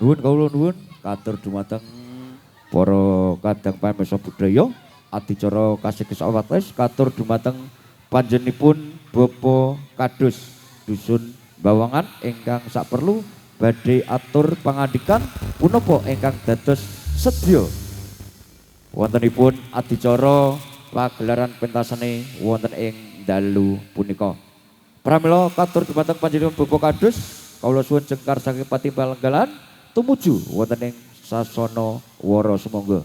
Nuwun kawula nuwun katur dumateng para kadang pamirsa budaya adicara kasekes awates katur dumateng panjenipun Bapa Kadus Dusun Bawangan ingkang saperlu badhe atur pangandikan punapa ingkang dados sedya wontenipun adicara pagelaran pentasane wonten ing dalu punika. Pramila katur dumateng panjenengan Bapa Kadus kawula suwun jengkar saking pati palenggalan tumuju wonten ing sasana wara sumangga.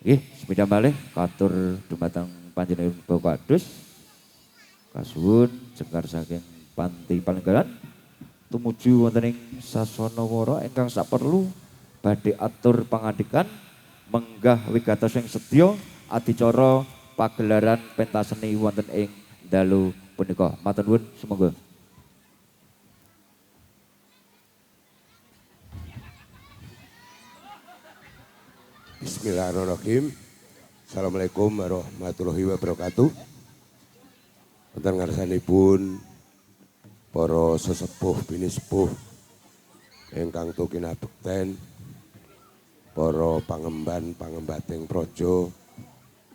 Nggih, sepeda malih katur dumateng panjenengan Bapa Kadus. Kasuwun jengkar saking panti palenggalan tumuju wonten ing sasana wara ingkang saperlu badhe atur pangandikan menggah wigatos ing sedya adicara pagelaran pentas seni wonten ing dalu punika. Matur nuwun sumangga. Bismillahirrahmanirrahim. Assalamualaikum warahmatullahi wabarakatuh. Wonten ngarsanipun para sesepuh bini sepuh ingkang tukina bekten, para pangemban pangembating praja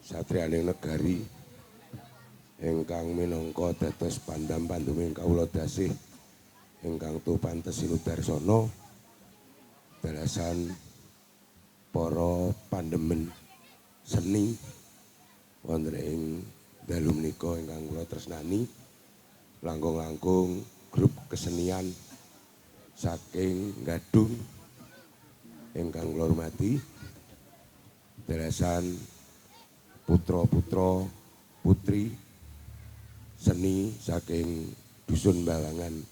satriyaning negari ingkang minangka dados pandam panduming kawula dasih ingkang tupantes sinudarsana dalasan para pandemen seni wonten ing dalu menika ingkang kula tresnani langkung-langkung grup kesenian saking Gadung ingkang kula hormati dalasan putra-putra putri seni saking Dusun Bawangan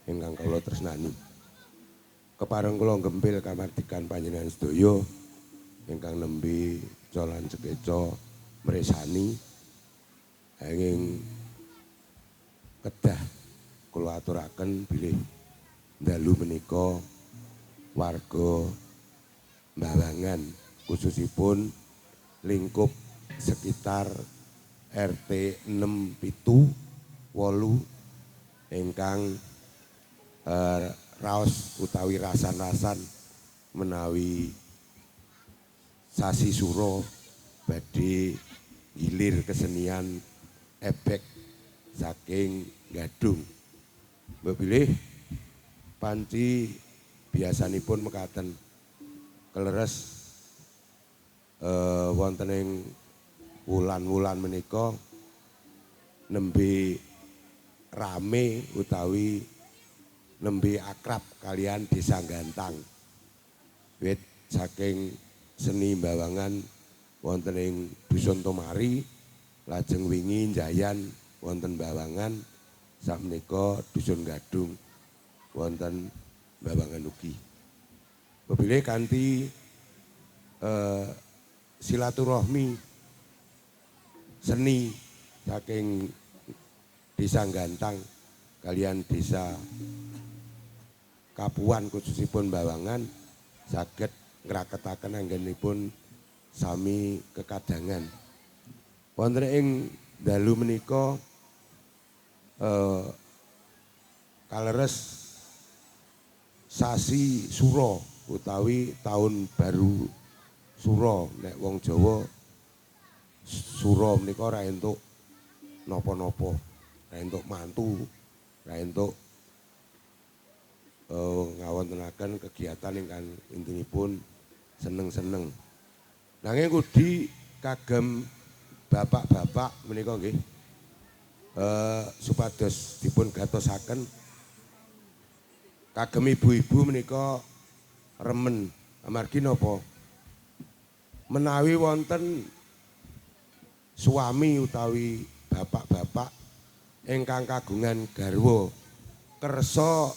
ingkang kula tresnani. Kepareng kula gempil kamardikan panjenengan sedaya ingkang nembe colan sekeca mresani anging kedah kula aturaken bilih dalu menika warga Bawangan khususipun lingkup sekitar RT 6 7 8 ingkang raos utawi rasan-rasan menawi sasi suro badhe gilir kesenian ebek saking Gadung. Mbok bilih panci biasanipun mekaten kleres wonten ing wulan-wulan menika nembe rame utawi nembe akrab kalian Desa Gantang. Wit saking seni Bawangan wonten ing Dusun Tomari lajeng wingi Jayan wonten Bawangan sakmenika Dusun Gadung wonten Bawangan ugi. Bilih kanthi silaturahmi seni saking Desa Gantang kalian Desa Kapuan khususipun Bawangan saged ngraketaken anggenipun sami kekadangan. Wonten ing dalu menika kaleres sasi suro utawi tahun baru suro nek wong Jawa suro menika ora entuk napa-napa, ora entuk mantu, ora entuk ngawontenaken kegiatan ingkang intinipun seneng-seneng. Nanging kudi kagem bapak-bapak menika nggih supados dipun gatosaken kagem ibu-ibu menika remen amargi napa menawi wonten suami utawi bapak-bapak ingkang kagungan garwa kersa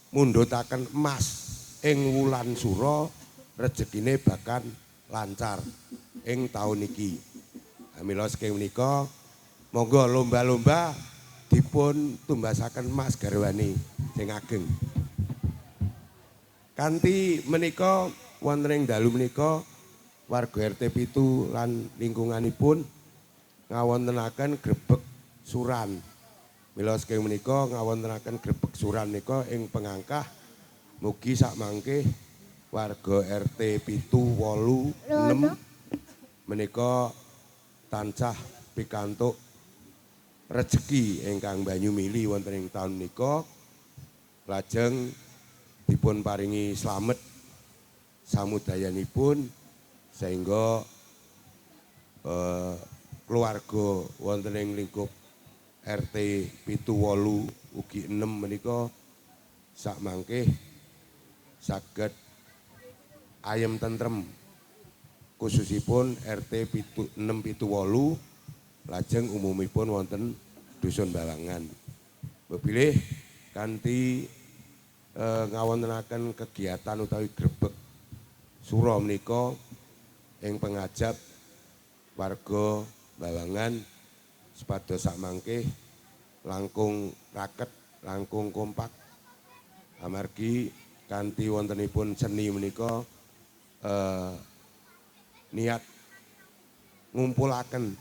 mundhutaken emas ing wulan sura rejekine bakal lancar ing taun iki. Mila saking menika monggo lomba-lomba dipun tumbasaken emas garwane sing ageng. Kanthi menika wonten ing dalu menika warga RT 7 lan lingkunganipun ngawontenaken grebeg suran. Mila saking menika ngawontenaken grebeg suran menika ing pengangkah mugi sakmangke warga RT 7 8 6 menika tansah pikantuk rejeki ingkang banyu mili wonten ing taun menika lajeng dipun paringi slamet samudayanipun sehingga keluarga wonten ing lingkup RT 7 8 ugi 6 menika sakmangke saged ayem tentrem khususipun RT 6 7 8 lajeng umumipun wonten dusun Bawangan. Bebilih kanthi ngawontenaken kegiatan utawi grebeg sura menika ing pengajap warga Bawangan supados sakmangke langkung raket, langkung kompak amargi kanthi wontenipun seni menika niat ngumpulaken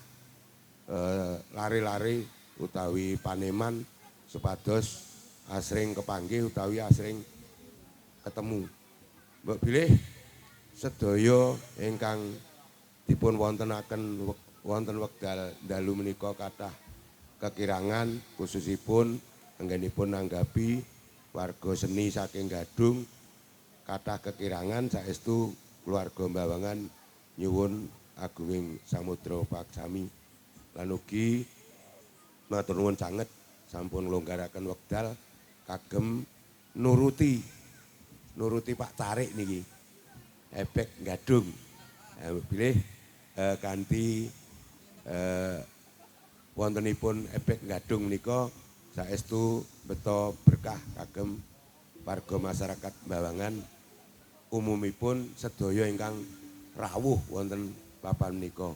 lare-lare utawi paneman supados asring kepanggih utawi asring ketemu. Mbok bilih sedaya ingkang dipun wontenaken wonten wekdal dalu menika kathah kekirangan khususipun anggenipun nanggapi warga seni saking Gadung kathah kekirangan saestu keluarga Bawangan nyuwun agunging samudra paksami. Lan ugi matur nuwun sanget sampun nglonggaraken wekdal kagem nuruti Pak Tarik niki Ebek Gadung. Bilih kanthi wontenipun Ebek Gadung menika saestu beto berkah kagem warga masyarakat Bawangan umumipun sedaya ingkang rawuh wonten papan menika.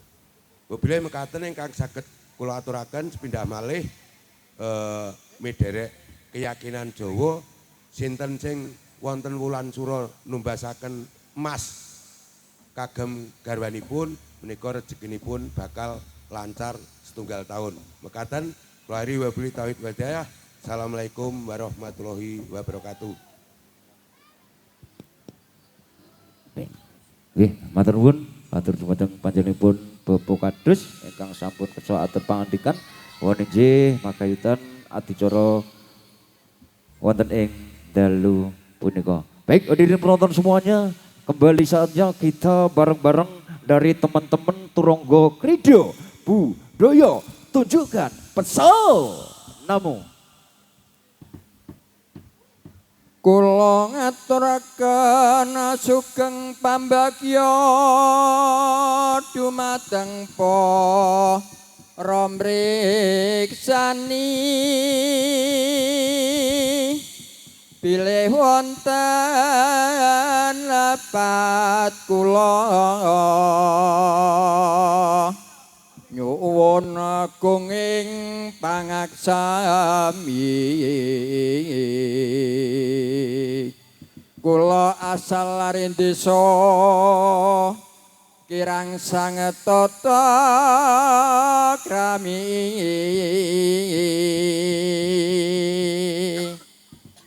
Bilih mekaten ingkang saged kula aturaken sepindah malih mederek keyakinan Jawa sinten sing wonten wulan sura numbasaken emas kagem garwanipun menika rezekinipun bakal lancar setunggal tahun. Mekaten kula ari wabillahi taufiq wal hidayah. Assalamualaikum warahmatullahi wabarakatuh. Nggih, matur nuwun, matur dumateng panjenenganipun Bapak Kadus ingkang sampun kersa atur pangandikan wonten inggih magayutan adicara wonten ing dalu punika. Baik, hadirin penonton semuanya, kembali saatnya kita bareng-bareng dari teman-teman Turonggo Krido Budaya tunjukkan pesona. Kula ngaturaken sugeng pambagya dumateng para mriksani bilih wonten lepat kula nyuwun agung ing pangaksami. Kula asal lari desa kirang sanget tata krami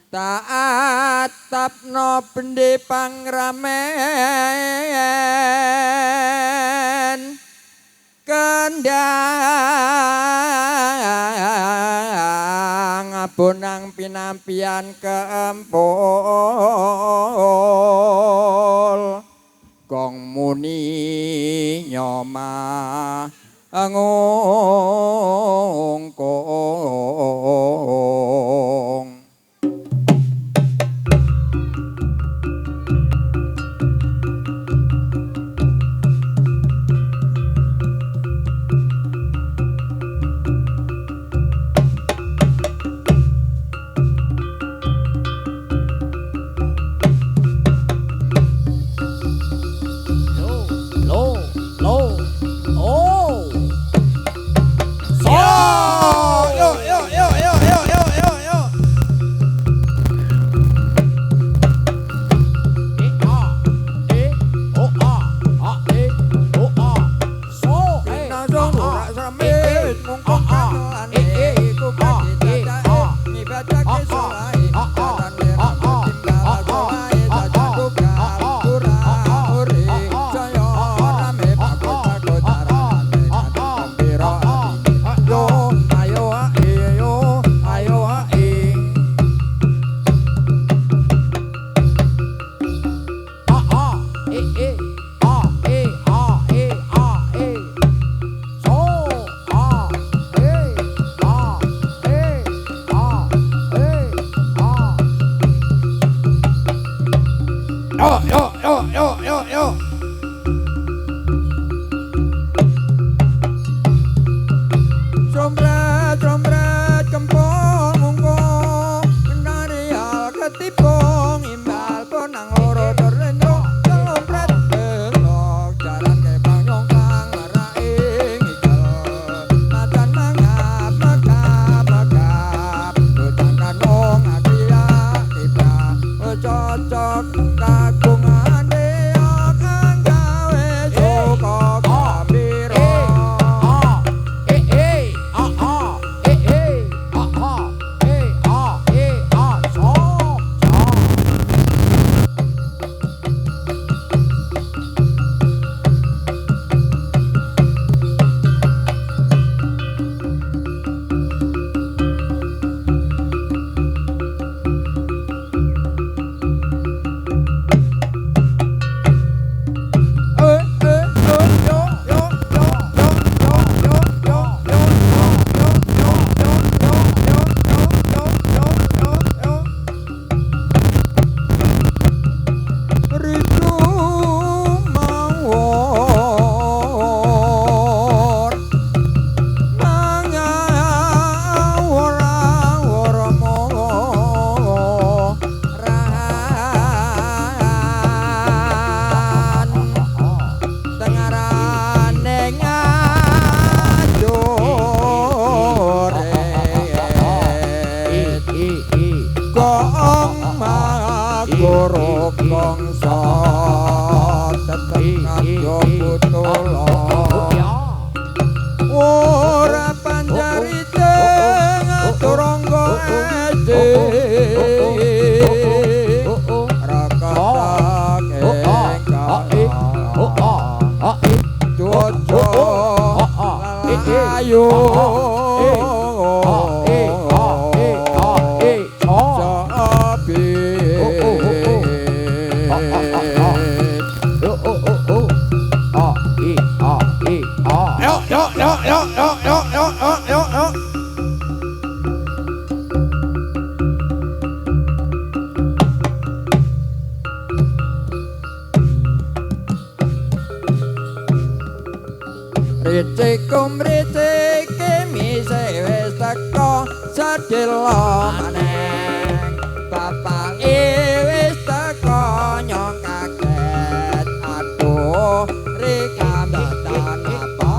taat tapno bendhe pangramen kendang abonang pinampian keempul gong muni nyoma ngungkung. yo. Jombret kempong mungkong menari hal ketipung imbal ponang loro terlendro kelompret belok jalan kebang nyongkang maraing ikel macan mangap megap tutang kanong adia tiba cocok kagungan deok anggawe suka gambira ora panjari tengah turangga ede rakatak cuaca lalayu Yo. Ricikum ricike mise wis teko sadelo maneng bapak wis teko nyong kaget aduh rika datan apa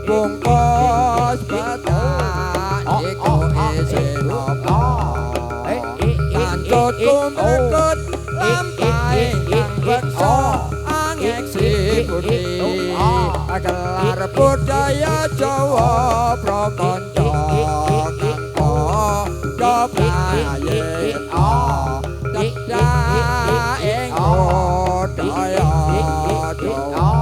bungkus batak iku isin apa kancut kumekut lampahe kang beksa angeksi putih gelar budaya Jawa prakonco kangko jopraye cekda ing budaya Jawa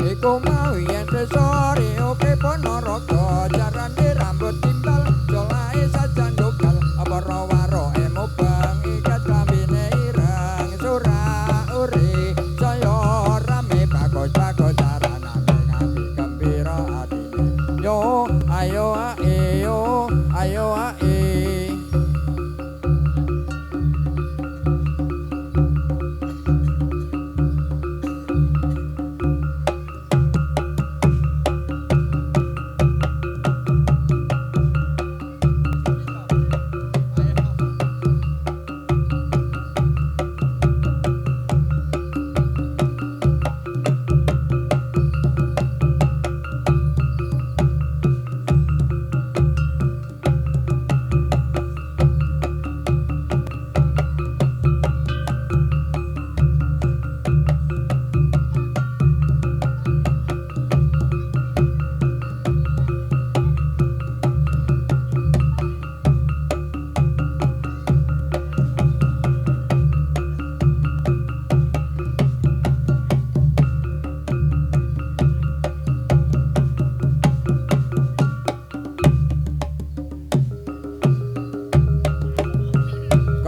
Iku mau yen sesore oke ponorogo jarane rambut timbal jolae sajan dogal para waro mubeng ikat klambine ireng surah uri saya rame bagus-bagus caranane nganti gembira atine yo ayo ae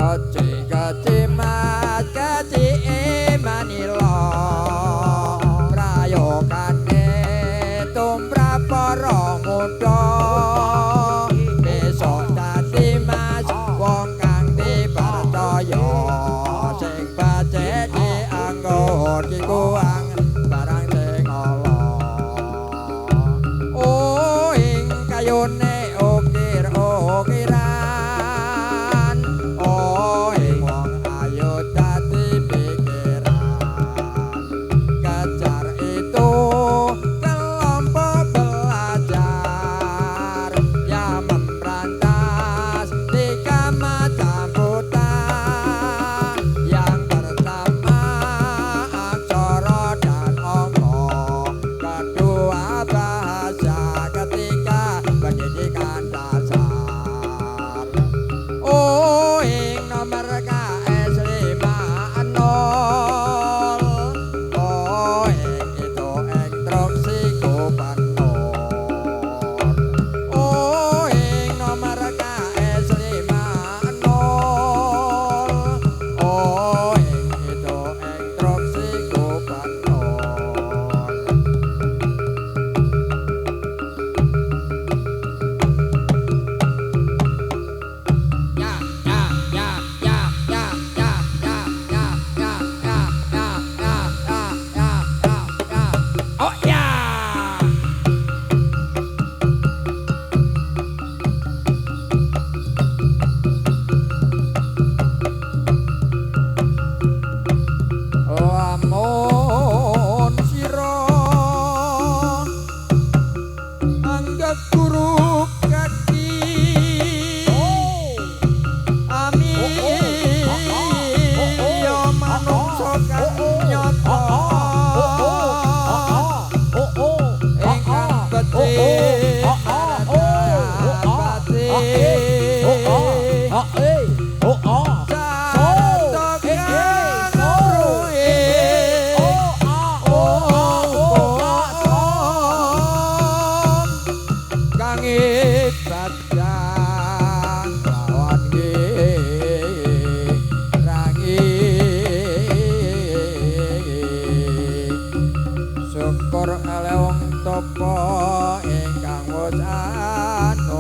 Keci mas keci manila prayogane tumrap para muda besok dadi mas wong kang dipercaya sing becik dianggo dikuang barang sing ala oh ing kayune ukir-ukiran oh ing wong ayu dadi pikiran kejar itu kelompok belajar yang memberantas 3 macam buta yang pertama aksara dan angka kedua bahasa ketiga pendidikan dasar oh ing nomor KS 50 oh ing itu instruksi gubernur oh ing nomor KS 50 oh ing itu instruksi gubernur oh ya lamun sira anggap guru kaki amin ya manungsa kang nyata ingkang becik pati syukur elewong topo ingkang wus anunggul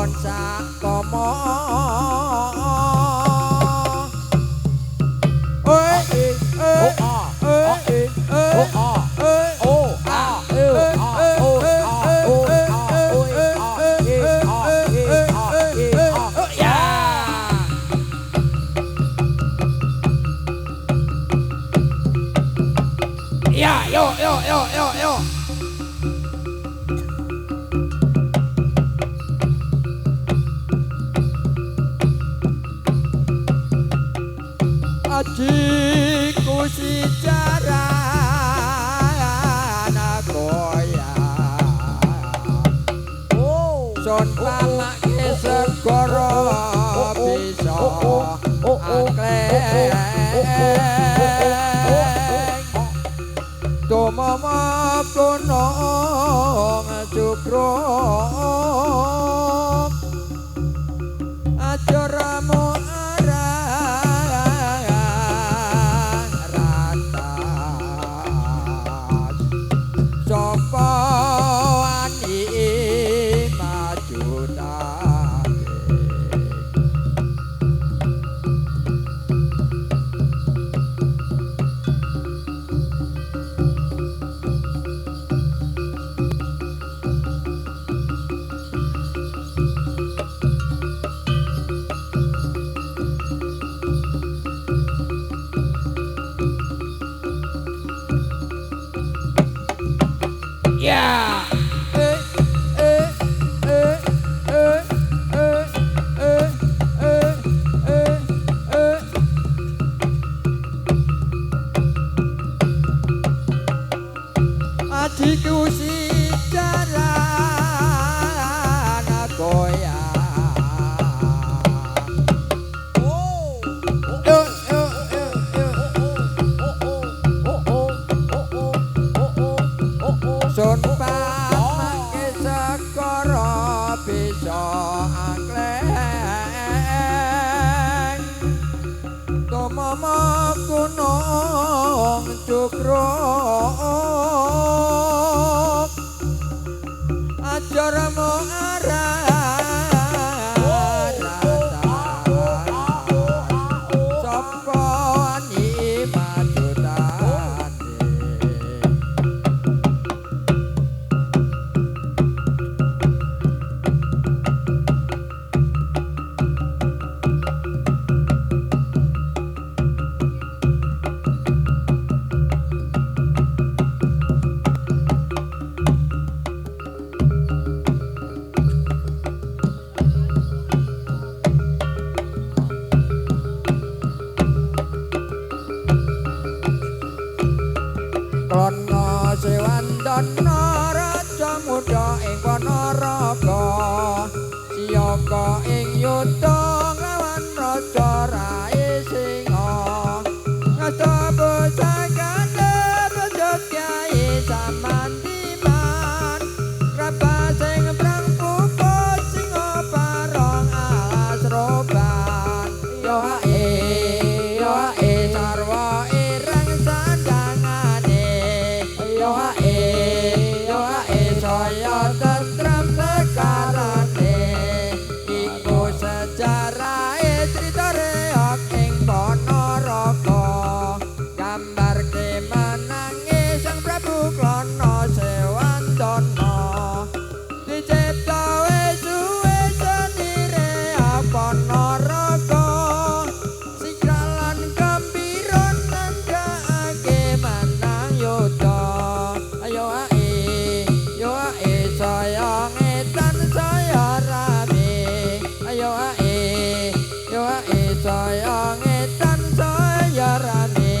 kon sakoma Ya, yo. Ajiku si jarana goya Son pamake segara bisa akleng Tumama kunong cukruk Ajaramu Ya. Adikku si jarana goya Sun pamake segara bisa akleng Tumama kunong cukruk Ajaramu Sapa wani majutane Krana Sewandana raja muda ing Wanaraga siyaka ing yuda nglawan raja Rai Singa ngasta pusakane raja Kyai Samandiman raba sing prang puput singa parang alas roban yo hae sarwa ireng sandangane yo hae saya tentrem sekarane iku sejarahe crita reok ing Ponorogo gambarke menangi Sang Prabu Klana Sewandana dicipta wis suwe senire Ponorogo sikralan gembira nandhakake menang yuda ayo hae saya ngetan saya rame ayo hae saya ngetan saya rame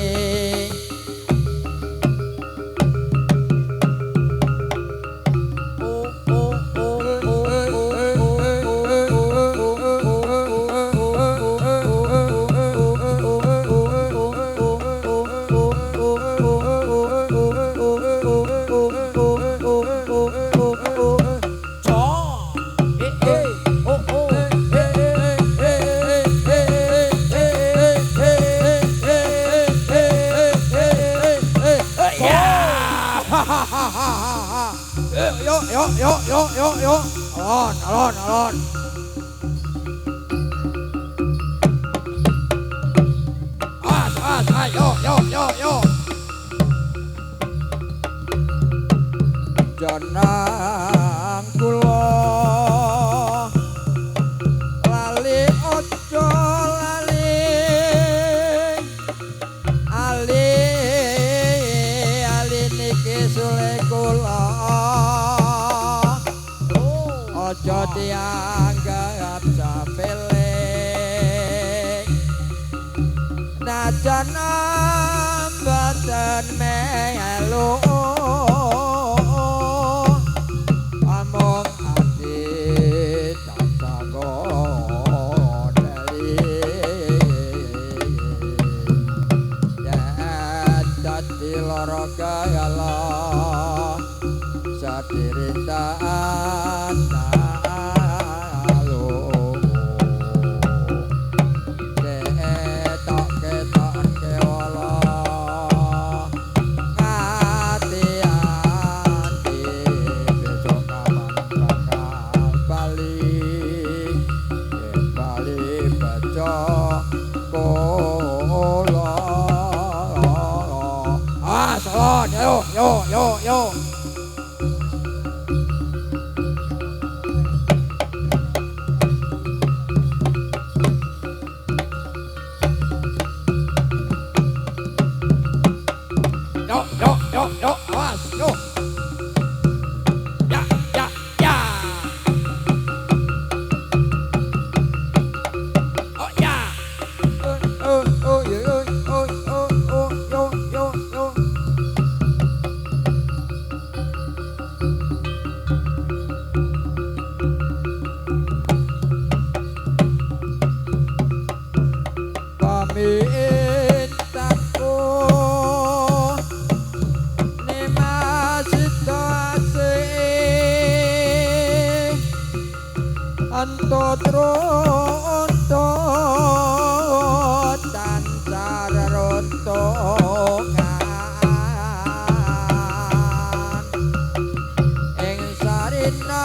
Yo. Alon. Ayo, yo, yo, yo. Janang kula lali ojo lali ali ali niki sule kula ojo dianggap sepele najan mboten melu among ati cacago deli ya dadi lara gala sadiritaan yo yo yo yo yo awas yo ya ya ya oh ya oh yo yo pamintaku nimasito asih anto tronto tansar rontongan ing sarina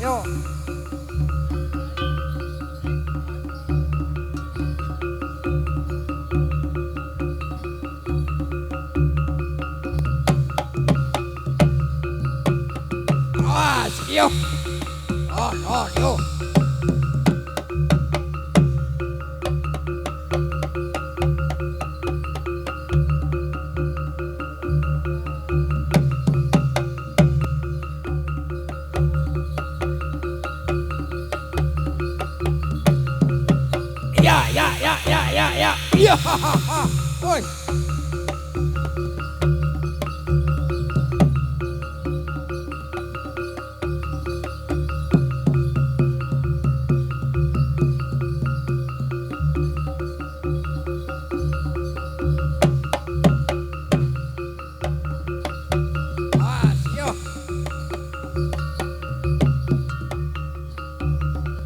yo. Awas, yo. On, yo. Ya. Iya. Woi.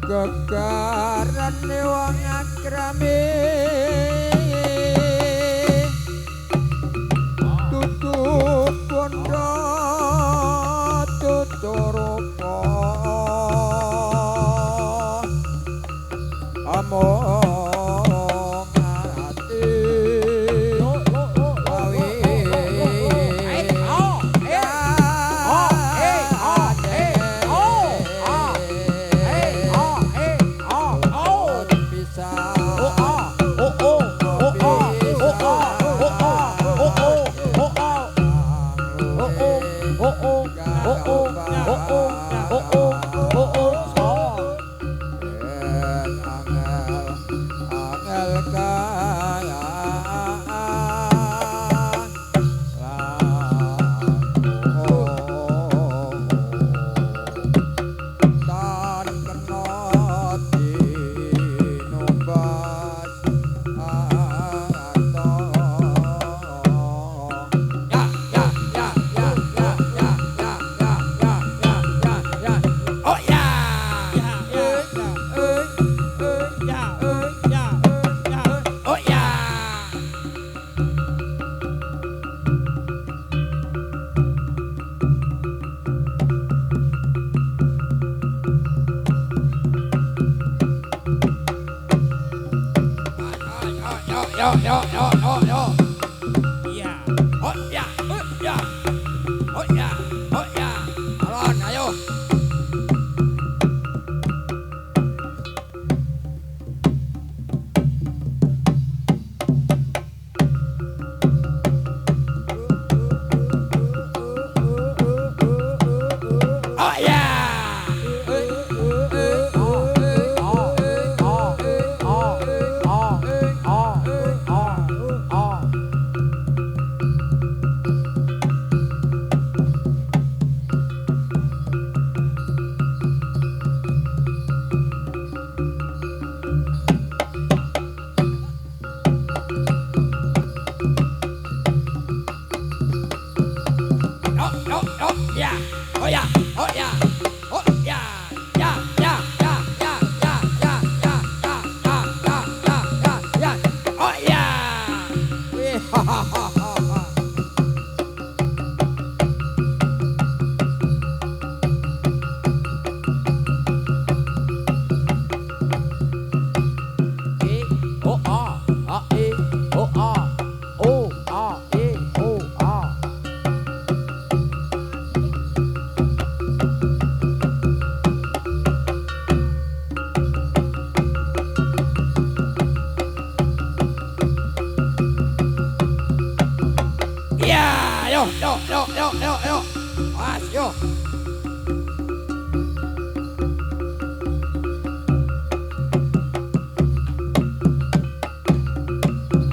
Gegarane wong akrame tutut bondo tuturupa among ati yo yo. Iya. Oh ya, oh ya. Oh ya, oh ya. Alon, ayo. Oh ya. Yo, ya. Oh ya, oh ya. Oh ya. Ya, ya, ya, ya, ya, ya, ya, ya, ya, ya, ya, ya, ya. Oh ya. Wih, hahaha. E O A E O A E O A. Iya, yo yo yo yo yo yo. Mas, yo.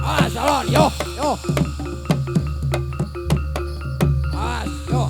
Mas, salon, yo yo. Mas, yo.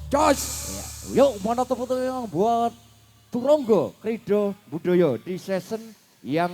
Jos. Yuk, mana tepuk tangan buat Turonggo Krido Budoyo di season yang